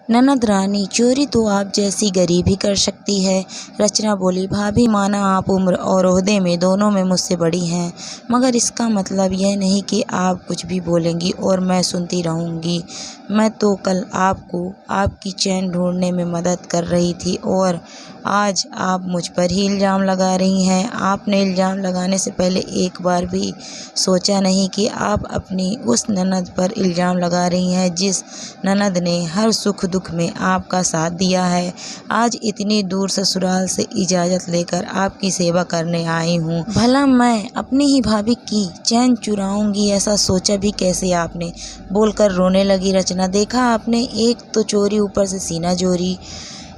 ननद रानी, चोरी तो आप जैसी गरीब ही कर सकती है। रचना बोली, भाभी माना आप उम्र और ओहदे में दोनों में मुझसे बड़ी हैं, मगर इसका मतलब यह नहीं कि आप कुछ भी बोलेंगी और मैं सुनती रहूंगी। मैं तो कल आपको आपकी चैन ढूंढने में मदद कर रही थी और आज आप मुझ पर ही इल्ज़ाम लगा रही हैं। आपने इल्ज़ाम लगाने से पहले एक बार भी सोचा नहीं कि आप अपनी उस ननद पर इल्ज़ाम लगा रही हैं जिस ननद ने हर सुख दुख में आपका साथ दिया है। आज इतनी दूर ससुराल से इजाज़त लेकर आपकी सेवा करने आई हूँ। भला मैं अपनी ही भाभी की चैन चुराऊंगी, ऐसा सोचा भी कैसे आपने? बोलकर रोने लगी रचना। देखा आपने, एक तो चोरी ऊपर से सीना चोरी,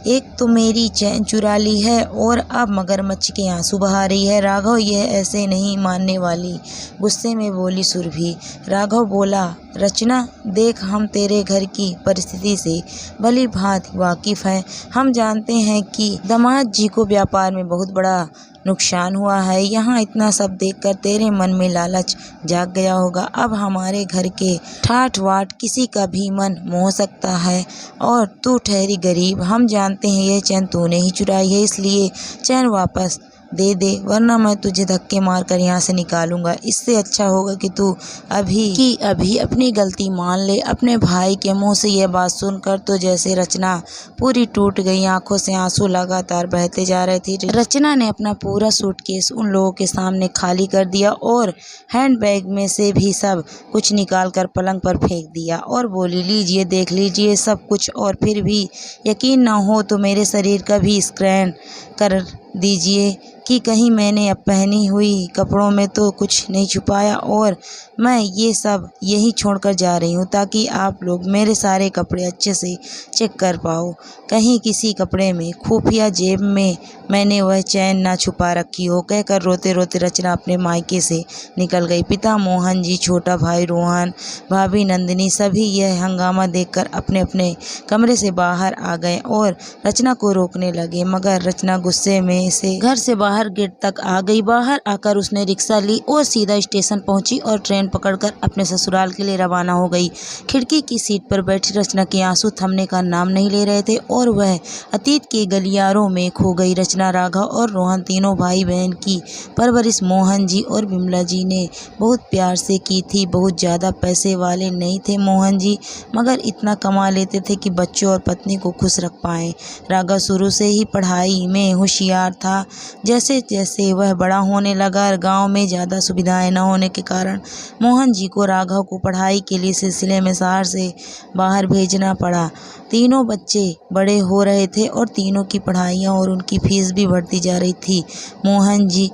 एक तो मेरी चैन चुरा ली है और अब मगरमच्छ के आंसू बहा रही है। राघव यह ऐसे नहीं मानने वाली, गुस्से में बोली सुरभि। राघव बोला, रचना देख, हम तेरे घर की परिस्थिति से भली भांति वाकिफ़ हैं। हम जानते हैं कि दामाद जी को व्यापार में बहुत बड़ा नुकसान हुआ है। यहाँ इतना सब देखकर तेरे मन में लालच जाग गया होगा। अब हमारे घर के ठाठ वाठ किसी का भी मन मोह सकता है और तू ठहरी गरीब। हम जानते हैं यह चैन तूने ही चुराई है, इसलिए चैन वापस दे दे, वरना मैं तुझे धक्के मारकर यहाँ से निकालूंगा। इससे अच्छा होगा कि तू अभी अपनी गलती मान ले। अपने भाई के मुंह से यह बात सुनकर तो जैसे रचना पूरी टूट गई। आंखों से आंसू लगातार बहते जा रहे थे। रचना ने अपना पूरा सूटकेस उन लोगों के सामने खाली कर दिया और हैंडबैग में से भी सब कुछ निकालकर पलंग पर फेंक दिया और बोली, लीजिए, देख लीजिए सब कुछ, और फिर भी यकीन न हो तो मेरे शरीर का भी स्कैन कर दीजिए कि कहीं मैंने अब पहनी हुई कपड़ों में तो कुछ नहीं छुपाया। और मैं ये सब यही छोड़कर जा रही हूँ ताकि आप लोग मेरे सारे कपड़े अच्छे से चेक कर पाओ, कहीं किसी कपड़े में खुफिया जेब में मैंने वह चैन ना छुपा रखी हो। कहकर रोते रोते रचना अपने मायके से निकल गई। पिता मोहन जी, छोटा भाई रोहन, भाभी नंदिनी सभी यह हंगामा देखकर अपने अपने कमरे से बाहर आ गए और रचना को रोकने लगे, मगर रचना गुस्से में से घर से बाहर गेट तक आ गई। बाहर आकर उसने रिक्शा ली और सीधा स्टेशन पहुंची और ट्रेन पकड़कर अपने ससुराल के लिए रवाना हो गई। खिड़की की सीट पर बैठी रचना के आंसू थमने का नाम नहीं ले रहे थे और वह अतीत के गलियारों में खो गई। रचना, राघव और रोहन तीनों भाई बहन की परवरिश मोहन जी और विमला जी ने बहुत प्यार से की थी। बहुत ज़्यादा पैसे वाले नहीं थे मोहन जी, मगर इतना कमा लेते थे कि बच्चों और पत्नी को खुश रख पाएं। राघव शुरू से ही पढ़ाई में होशियार था। जैसे जैसे वह बड़ा होने लगा, गांव में ज़्यादा सुविधाएं न होने के कारण मोहन जी को राघव को पढ़ाई के लिए सिलसिले में शहर से बाहर भेजना पड़ा। तीनों बच्चे बड़े हो रहे थे और तीनों की पढ़ाइयाँ और उनकी फीस भी बढ़ती जा रही थी। मोहन जी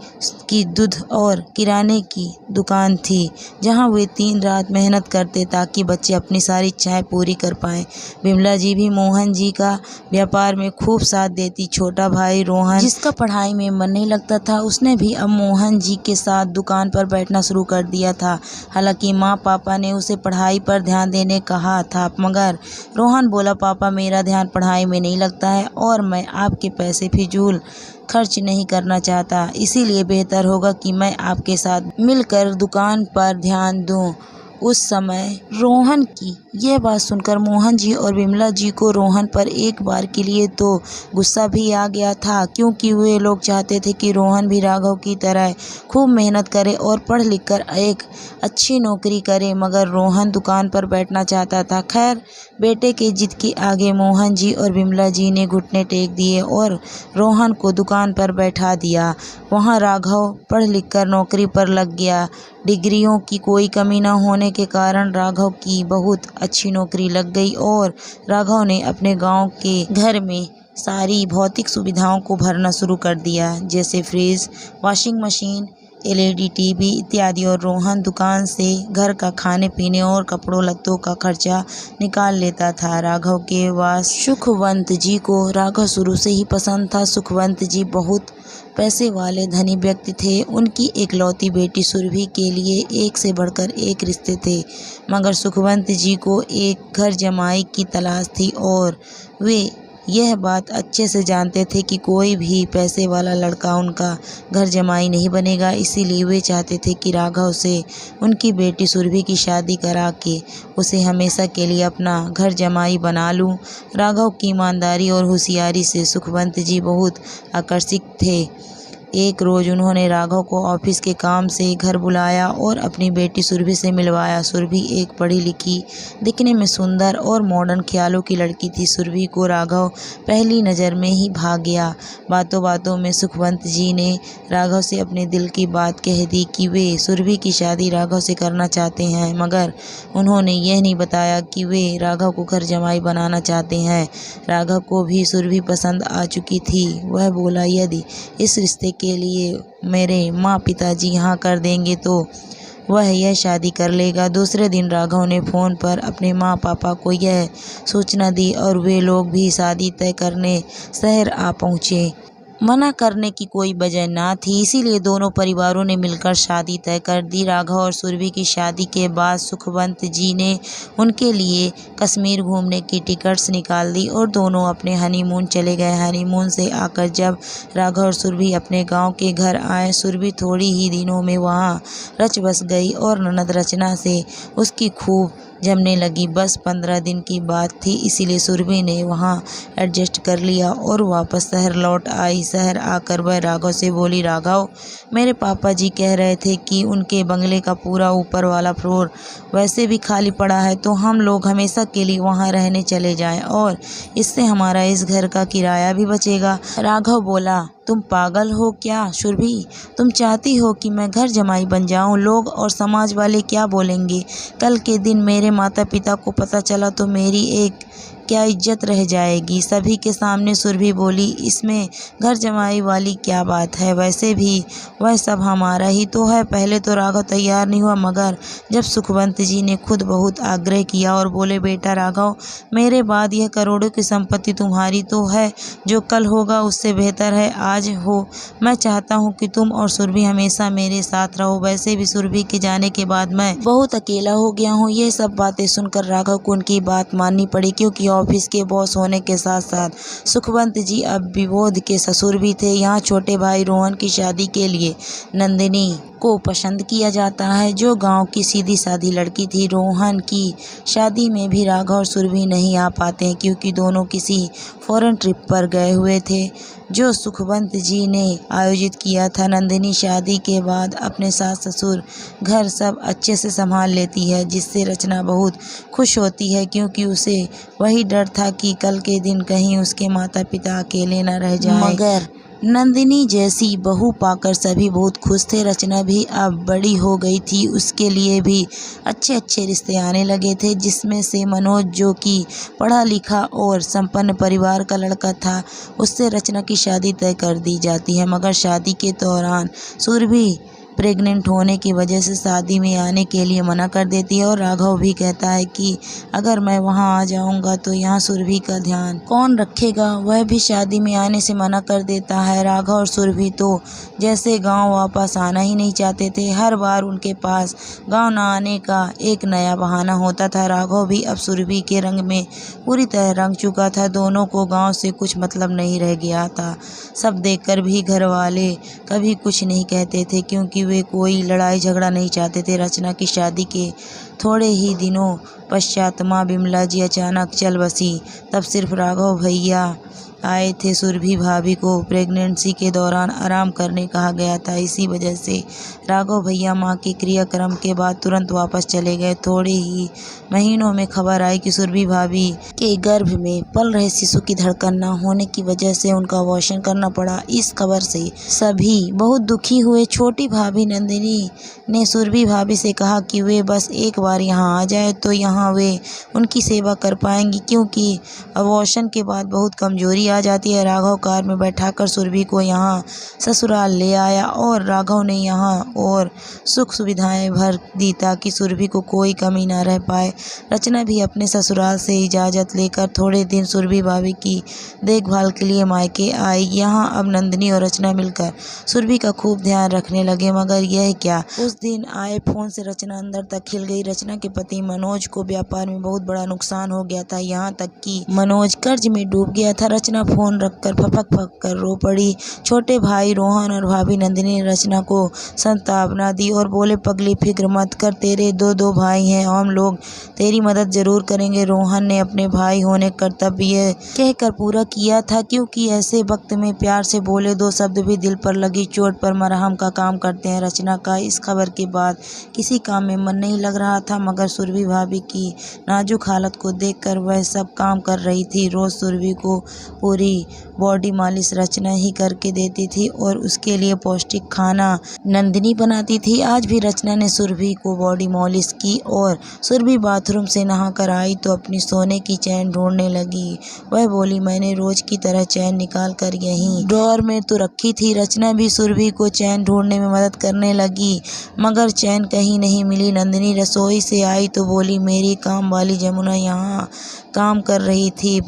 की दूध और किराने की दुकान थी, जहां वे दिन रात मेहनत करते ताकि बच्चे अपनी सारी इच्छाएं पूरी कर पाएं। विमला जी भी मोहन जी का व्यापार में खूब साथ देती। छोटा भाई रोहन, जिसका पढ़ाई में मन नहीं लगता था, उसने भी अब मोहन जी के साथ दुकान पर बैठना शुरू कर दिया था। हालांकि माँ पापा ने उसे पढ़ाई पर ध्यान देने कहा था, मगर रोहन बोला, पापा मेरा ध्यान पढ़ाई में नहीं लगता है और मैं आपके पैसे फिजूल खर्च नहीं करना चाहता, इसीलिए बेहतर होगा कि मैं आपके साथ मिलकर दुकान पर ध्यान दूं। उस समय रोहन की यह बात सुनकर मोहन जी और विमला जी को रोहन पर एक बार के लिए तो गुस्सा भी आ गया था, क्योंकि वे लोग चाहते थे कि रोहन भी राघव की तरह खूब मेहनत करे और पढ़ लिख कर एक अच्छी नौकरी करे, मगर रोहन दुकान पर बैठना चाहता था। खैर, बेटे के जिद के आगे मोहन जी और विमला जी ने घुटने टेक दिए और रोहन को दुकान पर बैठा दिया। वहाँ राघव पढ़ लिख कर नौकरी पर लग गया। डिग्रियों की कोई कमी न होने के कारण राघव की बहुत अच्छी नौकरी लग गई और राघव ने अपने गांव के घर में सारी भौतिक सुविधाओं को भरना शुरू कर दिया, जैसे fridge, washing machine, LED TV इत्यादि। और रोहन दुकान से घर का खाने पीने और कपड़ों लत्तों का खर्चा निकाल लेता था। राघव के वास सुखवंत जी को राघव शुरू से ही पसंद था। सुखवंत जी बहुत पैसे वाले धनी व्यक्ति थे। उनकी एकलौती बेटी सुरभि के लिए एक से बढ़कर एक रिश्ते थे, मगर सुखवंत जी को एक घर जमाई की तलाश थी और वे यह बात अच्छे से जानते थे कि कोई भी पैसे वाला लड़का उनका घर जमाई नहीं बनेगा। इसीलिए वे चाहते थे कि राघव से उनकी बेटी सुरभि की शादी करा के उसे हमेशा के लिए अपना घर जमाई बना लूं। राघव की ईमानदारी और होशियारी से सुखवंत जी बहुत आकर्षित थे। एक रोज़ उन्होंने राघव को ऑफिस के काम से घर बुलाया और अपनी बेटी सुरभि से मिलवाया। सुरभि एक पढ़ी लिखी, दिखने में सुंदर और मॉडर्न ख्यालों की लड़की थी। सुरभि को राघव पहली नज़र में ही भाग गया। बातों बातों में सुखवंत जी ने राघव से अपने दिल की बात कह दी कि वे सुरभि की शादी राघव से करना चाहते हैं, मगर उन्होंने यह नहीं बताया कि वे राघव को घर जमाई बनाना चाहते हैं। राघव को भी सुरभि पसंद आ चुकी थी। वह बोला, यदि इस रिश्ते के लिए मेरे माँ पिताजी हाँ कर देंगे तो वह यह शादी कर लेगा। दूसरे दिन राघव ने फ़ोन पर अपने माँ पापा को यह सूचना दी और वे लोग भी शादी तय करने शहर आ पहुँचे। मना करने की कोई वजह ना थी, इसीलिए दोनों परिवारों ने मिलकर शादी तय कर दी। राघव और सुरभि की शादी के बाद सुखवंत जी ने उनके लिए कश्मीर घूमने की टिकट्स निकाल दी और दोनों अपने हनीमून चले गए। हनीमून से आकर जब राघव और सुरभि अपने गांव के घर आए, सुरभि थोड़ी ही दिनों में वहां रच बस गई और ननद रचना से उसकी खूब जमने लगी। बस 15 दिन की बात थी, इसीलिए सुरभि ने वहाँ एडजस्ट कर लिया और वापस शहर लौट आई। शहर आकर वह राघव से बोली, राघव, मेरे पापा जी कह रहे थे कि उनके बंगले का पूरा ऊपर वाला फ्लोर वैसे भी खाली पड़ा है, तो हम लोग हमेशा के लिए वहाँ रहने चले जाएं और इससे हमारा इस घर का किराया भी बचेगा। राघव बोला, तुम पागल हो क्या सुरभि? तुम चाहती हो कि मैं घर जमाई बन जाऊं? लोग और समाज वाले क्या बोलेंगे? कल के दिन मेरे माता पिता को पता चला तो मेरी एक क्या इज्जत रह जाएगी। सभी के सामने सुरभि बोली, इसमें घर जमाई वाली क्या बात है? वैसे भी वह सब हमारा ही तो है। पहले तो राघव तैयार नहीं हुआ, मगर जब सुखवंत जी ने खुद बहुत आग्रह किया और बोले, बेटा राघव, मेरे बाद यह करोड़ों की संपत्ति तुम्हारी तो है, जो कल होगा उससे बेहतर है आज हो। मैं चाहता हूँ कि तुम और सुरभि हमेशा मेरे साथ रहो। वैसे भी सुरभि के जाने के बाद मैं बहुत अकेला हो गया हूँ। ये सब बातें सुनकर राघव को उनकी बात माननी पड़ी, क्योंकि ऑफिस के बॉस होने के साथ साथ सुखवंत जी अब विबोध के ससुर भी थे। यहाँ छोटे भाई रोहन की शादी के लिए नंदिनी को पसंद किया जाता है, जो गांव की सीधी सादी लड़की थी। रोहन की शादी में भी राघव और सुरभि नहीं आ पाते हैं, क्योंकि दोनों किसी फॉरेन ट्रिप पर गए हुए थे जो सुखवंत जी ने आयोजित किया था। नंदिनी शादी के बाद अपने सास ससुर घर सब अच्छे से संभाल लेती है, जिससे रचना बहुत खुश होती है, क्योंकि उसे वही डर था कि कल के दिन कहीं उसके माता पिता अकेले न रह जाएं। मगर नंदिनी जैसी बहू पाकर सभी बहुत खुश थे। रचना भी अब बड़ी हो गई थी, उसके लिए भी अच्छे अच्छे रिश्ते आने लगे थे, जिसमें से मनोज, जो कि पढ़ा लिखा और संपन्न परिवार का लड़का था, उससे रचना की शादी तय कर दी जाती है। मगर शादी के दौरान सुरभि प्रेग्नेंट होने की वजह से शादी में आने के लिए मना कर देती है और राघव भी कहता है कि अगर मैं वहां आ जाऊंगा तो यहाँ सुरभि का ध्यान कौन रखेगा। वह भी शादी में आने से मना कर देता है। राघव और सुरभि तो जैसे गांव वापस आना ही नहीं चाहते थे। हर बार उनके पास गांव न आने का एक नया बहाना होता था। राघव भी अब सुरभि के रंग में पूरी तरह रंग चुका था। दोनों को गाँव से कुछ मतलब नहीं रह गया था। सब देखकर भी घर वाले कभी कुछ नहीं कहते थे, क्योंकि वे कोई लड़ाई झगड़ा नहीं चाहते थे। रचना की शादी के थोड़े ही दिनों पश्चात माँ बिमला जी अचानक चल बसी। तब सिर्फ राघव भैया आए थे। सुरभि भाभी को प्रेगनेंसी के दौरान आराम करने कहा गया था, इसी वजह से राघव भैया माँ के क्रियाक्रम के बाद तुरंत वापस चले गए। थोड़े ही महीनों में खबर आई कि सुरभि भाभी के गर्भ में पल रहे शिशु की धड़कन न होने की वजह से उनका अबॉर्शन करना पड़ा। इस खबर से सभी बहुत दुखी हुए। छोटी भाभी नंदिनी ने सुरभि भाभी से कहा कि वे बस एक बार यहाँ आ जाए तो यहाँ वे उनकी सेवा कर पाएंगी, क्योंकि अबॉर्शन के बाद बहुत कमजोरी आ जाती है। राघव कार में बैठाकर सुरभि को यहाँ ससुराल ले आया और राघव ने यहाँ और सुख सुविधाएं भर दी ताकि सुरभि को कोई कमी ना रह पाए। रचना भी अपने ससुराल से इजाज़त लेकर थोड़े दिन सुरभि भाभी की देखभाल के लिए मायके आई। यहाँ अब नंदिनी और रचना मिलकर सुरभि का खूब ध्यान रखने लगे। मगर यह क्या, उस दिन आए फोन से रचना अंदर तक खिल गई। रचना रचना के पति मनोज को व्यापार में बहुत बड़ा नुकसान हो गया था, यहाँ तक कि मनोज कर्ज में डूब गया था। रचना फोन रखकर फपक फक कर रो पड़ी। छोटे भाई रोहन और भाभी नंदिनी ने रचना को सांत्वना दी और बोले, पगली फिक्र मत कर, तेरे दो भाई हैं, हम लोग तेरी मदद जरूर करेंगे। रोहन ने अपने भाई होने कर्तव्य कहकर पूरा किया था, क्योंकि ऐसे वक्त में प्यार से बोले दो शब्द भी दिल पर लगी चोट पर मरहम का काम करते हैं। रचना का इस खबर के बाद किसी काम में मन नहीं लग रहा था, मगर सुरभि भाभी की नाजुक हालत को देखकर वह सब काम कर रही थी। रोज सुरभि को पूरी बॉडी मालिश रचना ही करके देती थी और उसके लिए पौष्टिक खाना नंदिनी बनाती थी। आज भी रचना ने सुरभि को बॉडी मालिश की और सुरभि बाथरूम से नहाकर आई तो अपनी सोने की चैन ढूंढने लगी। वह बोली, मैंने रोज की तरह चैन निकाल कर यहीं ड्रॉअर में तो रखी थी। रचना भी सुरभि को चैन ढूंढने में मदद करने लगी, मगर चैन कहीं नहीं मिली। नंदिनी रसोई से आई तो बोली, मेरी काम वाली जमुना यहाँ काम कर रही थी,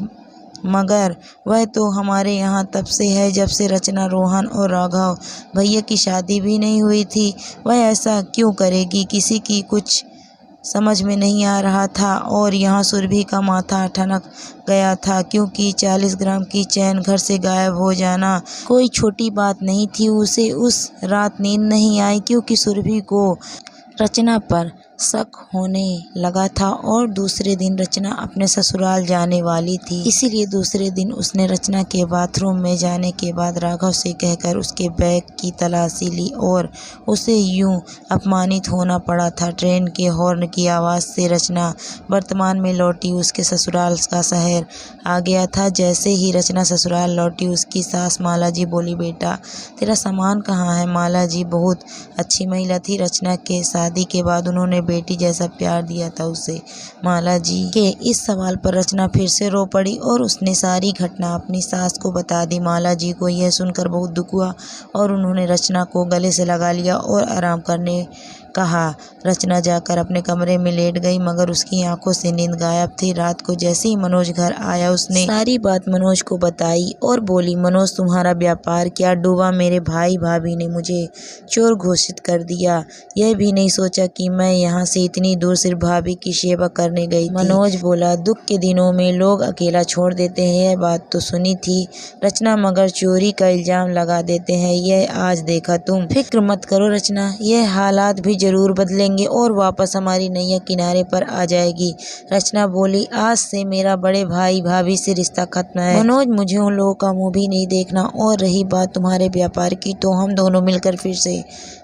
मगर वह तो हमारे यहाँ तब से है जब से रचना, रोहन और राघव भैया की शादी भी नहीं हुई थी। वह ऐसा क्यों करेगी, किसी की कुछ समझ में नहीं आ रहा था। और यहाँ सुरभि का माथा ठनक गया था, क्योंकि 40 ग्राम की चैन घर से गायब हो जाना कोई छोटी बात नहीं थी। उसे उस रात नींद नहीं आई, क्योंकि सुरभि को रचना पर शक होने लगा था और दूसरे दिन रचना अपने ससुराल जाने वाली थी। इसीलिए दूसरे दिन उसने रचना के बाथरूम में जाने के बाद राघव से कहकर उसके बैग की तलाशी ली और उसे यूं अपमानित होना पड़ा था। ट्रेन के हॉर्न की आवाज़ से रचना वर्तमान में लौटी, उसके ससुराल का शहर आ गया था। जैसे ही रचना ससुराल लौटी, उसकी सास माला जी बोली, बेटा तेरा सामान कहाँ है। माला जी बहुत अच्छी महिला थी। रचना के शादी के बाद उन्होंने बेटी जैसा प्यार दिया था उसे। माला जी के इस सवाल पर रचना फिर से रो पड़ी और उसने सारी घटना अपनी सास को बता दी। माला जी को यह सुनकर बहुत दुख हुआ और उन्होंने रचना को गले से लगा लिया और आराम करने कहा। रचना जाकर अपने कमरे में लेट गई, मगर उसकी आंखों से नींद गायब थी। रात को जैसे ही मनोज घर आया, उसने सारी बात मनोज को बताई और बोली, मनोज तुम्हारा व्यापार क्या डूबा। मेरे भाई भाभी ने मुझे चोर घोषित कर दिया। यह भी नहीं सोचा कि मैं यहाँ से इतनी दूर सिर्फ भाभी की सेवा करने गई थी। मनोज बोला, दुख के दिनों में लोग अकेला छोड़ देते हैं, यह बात तो सुनी थी रचना, मगर चोरी का इल्जाम लगा देते हैं, यह आज देखा तुम। फिक्र मत करो रचना, यह हालात भी जरूर बदलेंगे और वापस हमारी नैया किनारे पर आ जाएगी। रचना बोली, आज से मेरा बड़े भाई भाभी से रिश्ता खत्म है। मनोज, मुझे उन लोगों का मुंह भी नहीं देखना। और रही बात तुम्हारे व्यापार की, तो हम दोनों मिलकर फिर से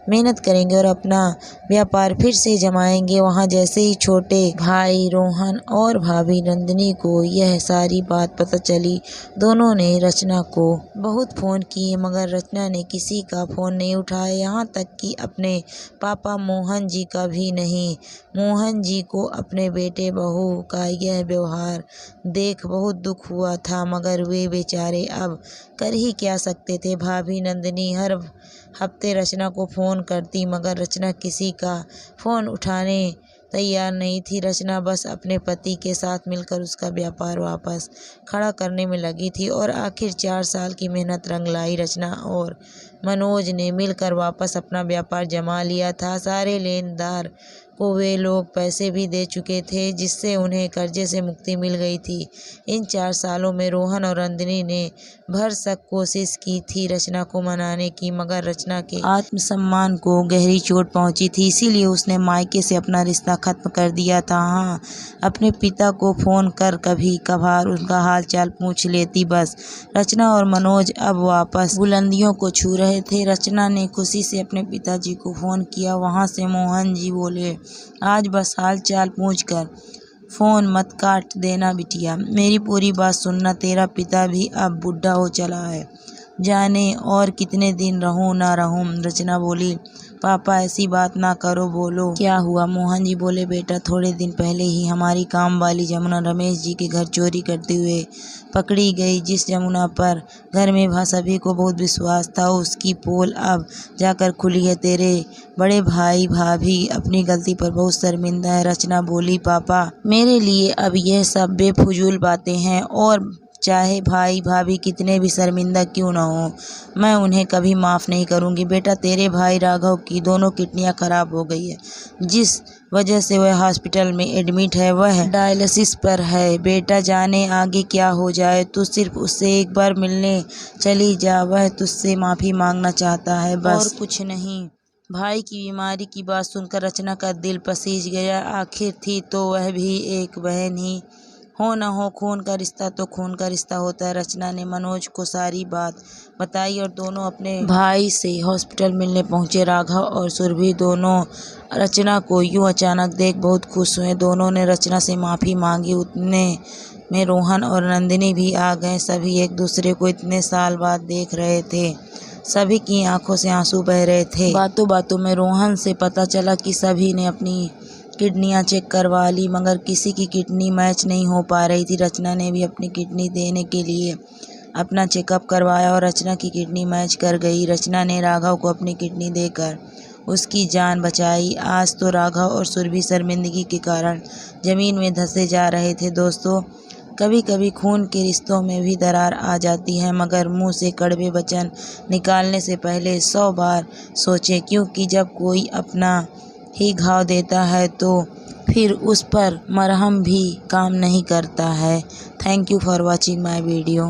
मेहनत करेंगे और अपना व्यापार फिर से जमाएंगे वहाँ। जैसे ही छोटे भाई रोहन और भाभी नंदिनी को यह सारी बात पता चली, दोनों ने रचना को बहुत फ़ोन किए, मगर रचना ने किसी का फ़ोन नहीं उठाया, यहाँ तक कि अपने पापा मोहन जी का भी नहीं। मोहन जी को अपने बेटे बहू का यह व्यवहार देख बहुत दुख हुआ था, मगर वे बेचारे अब कर ही क्या सकते थे। भाभी नंदिनी हर हफ्ते रचना को फ़ोन करती, मगर रचना किसी का फ़ोन उठाने तैयार नहीं थी। रचना बस अपने पति के साथ मिलकर उसका व्यापार वापस खड़ा करने में लगी थी और आखिर 4 साल की मेहनत रंग लाई। रचना और मनोज ने मिलकर वापस अपना व्यापार जमा लिया था। सारे लेनदार को वे लोग पैसे भी दे चुके थे, जिससे उन्हें कर्जे से मुक्ति मिल गई थी। इन 4 सालों में रोहन और नंदिनी ने भरसक कोशिश की थी रचना को मनाने की, मगर रचना के आत्मसम्मान को गहरी चोट पहुंची थी, इसीलिए उसने मायके से अपना रिश्ता खत्म कर दिया था। हाँ, अपने पिता को फ़ोन कर कभी कभार उनका हाल चाल पूछ लेती बस। रचना और मनोज अब वापस बुलंदियों को छू रहे थे। रचना ने खुशी से अपने पिताजी को फ़ोन किया। वहाँ से मोहन जी बोले, आज बस हाल चाल पूछ कर फ़ोन मत काट देना बिटिया, मेरी पूरी बात सुनना। तेरा पिता भी अब बूढ़ा हो चला है, जाने और कितने दिन रहूं ना रहूं। रचना बोली, पापा ऐसी बात ना करो, बोलो क्या हुआ। मोहन जी बोले, बेटा थोड़े दिन पहले ही हमारी काम वाली जमुना रमेश जी के घर चोरी करते हुए पकड़ी गई। जिस जमुना पर घर में सभी को बहुत विश्वास था, उसकी पोल अब जाकर खुली है। तेरे बड़े भाई भाभी अपनी गलती पर बहुत शर्मिंदा है। रचना बोली, पापा मेरे लिए अब यह सब बेफजूल बातें हैं और चाहे भाई भाभी कितने भी शर्मिंदा क्यों ना हो, मैं उन्हें कभी माफ़ नहीं करूँगी। बेटा, तेरे भाई राघव की दोनों किडनियाँ खराब हो गई है, जिस वजह से वह हॉस्पिटल में एडमिट है। वह डायलिसिस पर है। बेटा, जाने आगे क्या हो जाए, तू सिर्फ उससे एक बार मिलने चली जा। वह तुझसे माफ़ी मांगना चाहता है, बस, और कुछ नहीं। भाई की बीमारी की बात सुनकर रचना का दिल पसीज गया। आखिर थी तो वह भी एक बहन ही। हो न हो, खून का रिश्ता तो खून का रिश्ता होता है। रचना ने मनोज को सारी बात बताई और दोनों अपने भाई से हॉस्पिटल मिलने पहुंचे। राघव और सुरभि दोनों रचना को यूं अचानक देख बहुत खुश हुए। दोनों ने रचना से माफ़ी मांगी। उतने में रोहन और नंदिनी भी आ गए। सभी एक दूसरे को इतने साल बाद देख रहे थे। सभी की आंखों से आंसू बह रहे थे। बातों बातों में रोहन से पता चला कि सभी ने अपनी किडनियां चेक करवा ली, मगर किसी की किडनी मैच नहीं हो पा रही थी। रचना ने भी अपनी किडनी देने के लिए अपना चेकअप करवाया और रचना की किडनी मैच कर गई। रचना ने राघव को अपनी किडनी देकर उसकी जान बचाई। आज तो राघव और सुरभि शर्मिंदगी के कारण ज़मीन में धंसे जा रहे थे। दोस्तों, कभी कभी खून के रिश्तों में भी दरार आ जाती है, मगर मुंह से कड़वे वचन निकालने से पहले 100 बार सोचें, क्योंकि जब कोई अपना ही घाव देता है तो फिर उस पर मरहम भी काम नहीं करता है। Thank you for watching my video.